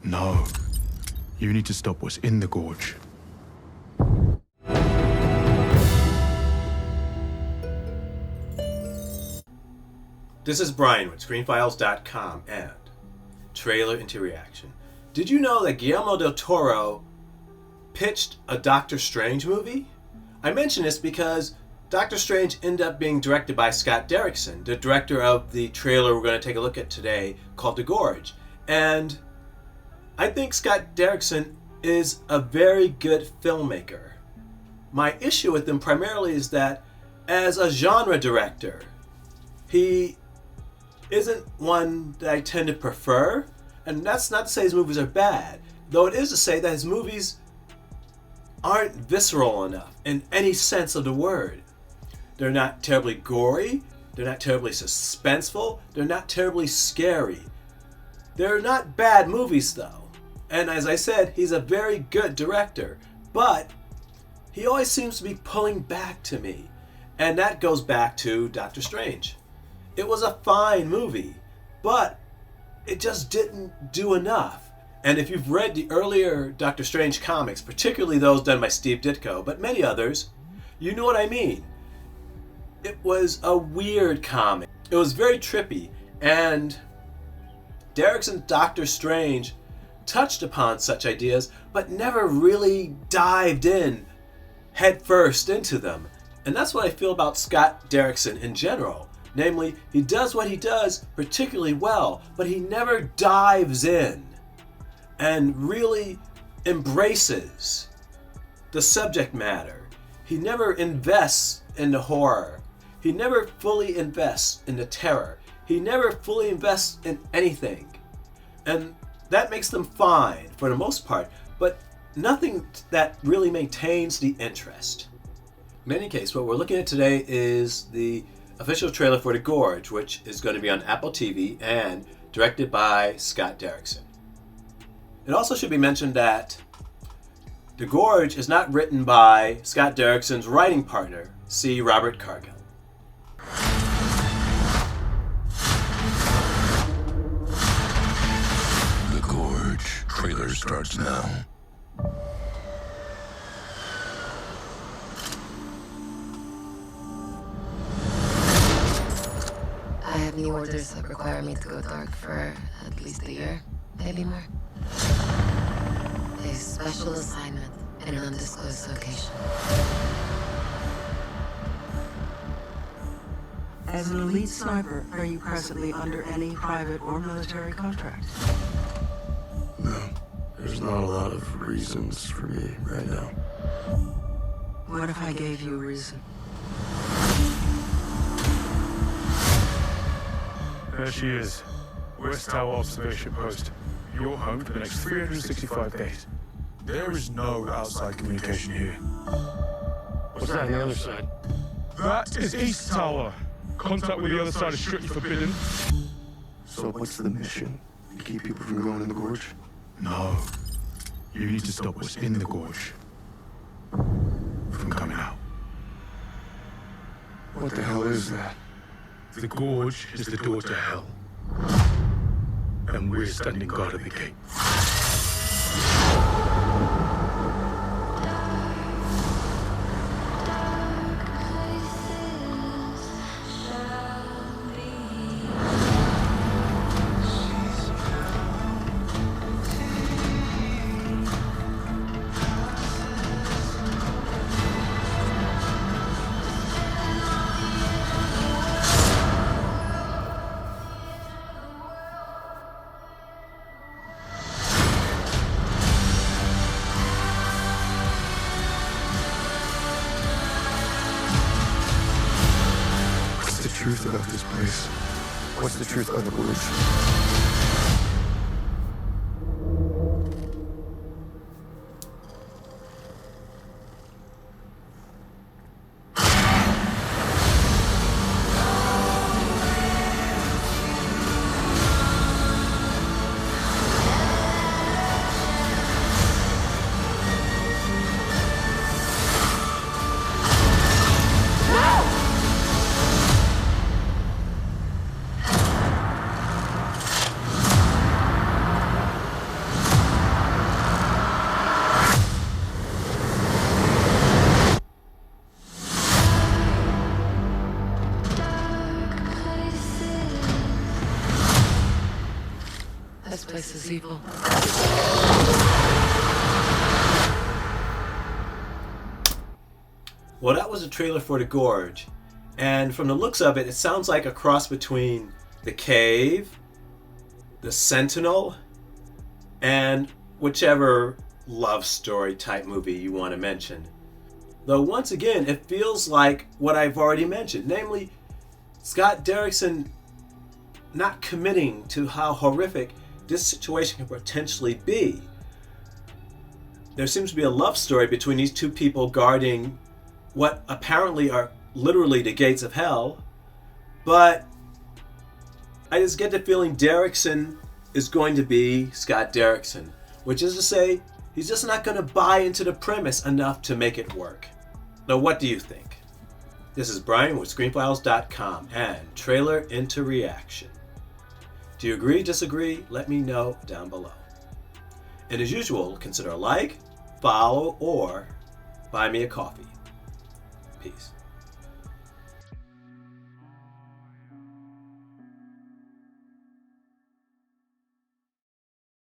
No. You need to stop what's in the Gorge. This is Brian with ScreenFiles.com and Trailer into Reaction. Did you know that Guillermo del Toro pitched a Doctor Strange movie? I mention this because Doctor Strange ended up being directed by Scott Derrickson, the director of the trailer we're going to take a look at today called The Gorge. And I think Scott Derrickson is a very good filmmaker. My issue with him primarily is that as a genre director, he isn't one that I tend to prefer. And that's not to say his movies are bad, though it is to say that his movies aren't visceral enough in any sense of the word. They're not terribly gory, they're not terribly suspenseful, they're not terribly scary. They're not bad movies though. And as I said, he's a very good director, but he always seems to be pulling back to me. And that goes back to Doctor Strange. It was a fine movie, but it just didn't do enough. And if you've read the earlier Doctor Strange comics, particularly those done by Steve Ditko, but many others, you know what I mean. It was a weird comic. It was very trippy, and Derrickson's Doctor Strange touched upon such ideas, but never really dived in head first into them. And that's what I feel about Scott Derrickson in general. Namely, he does what he does particularly well, but he never dives in and really embraces the subject matter. He never invests in the horror. He never fully invests in the terror. He never fully invests in anything. And that makes them fine for the most part, but nothing that really maintains the interest. In any case, what we're looking at today is the official trailer for The Gorge, which is going to be on Apple TV and directed by Scott Derrickson. It also should be mentioned that The Gorge is not written by Scott Derrickson's writing partner, C. Robert Cargill. The Gorge trailer starts now. I have new orders that require me to go dark for at least a year, maybe more. A special assignment in an undisclosed location. As an elite sniper, are you presently under any private or military contract? No, there's not a lot of reasons for me right now. What if I gave you a reason? There she is. West Tower Observation Post. You're home for the next 365 days. There is no outside communication here. What's that on the other side? That is East Tower. Contact with the other side is strictly forbidden. So what's the mission? To keep people from going in the Gorge? No. You need to stop what's in the Gorge from coming out. What the hell is that? The Gorge is the door to hell. And we're standing guard at the gate. What's the truth about this place? What's the truth about the Gorge? This is evil. Well, that was a trailer for The Gorge. And from the looks of it, it sounds like a cross between The Cave, The Sentinel, and whichever love story type movie you want to mention. Though once again, it feels like what I've already mentioned, namely Scott Derrickson not committing to how horrific this situation can potentially be. There seems to be a love story between these two people guarding what apparently are literally the gates of hell, but I just get the feeling Derrickson is going to be Scott Derrickson, which is to say, he's just not going to buy into the premise enough to make it work. Now, what do you think? This is Brian with ScreenFiles.com and Trailer into Reaction. Do you agree, disagree? Let me know down below. And as usual, consider a like, follow, or buy me a coffee. Peace.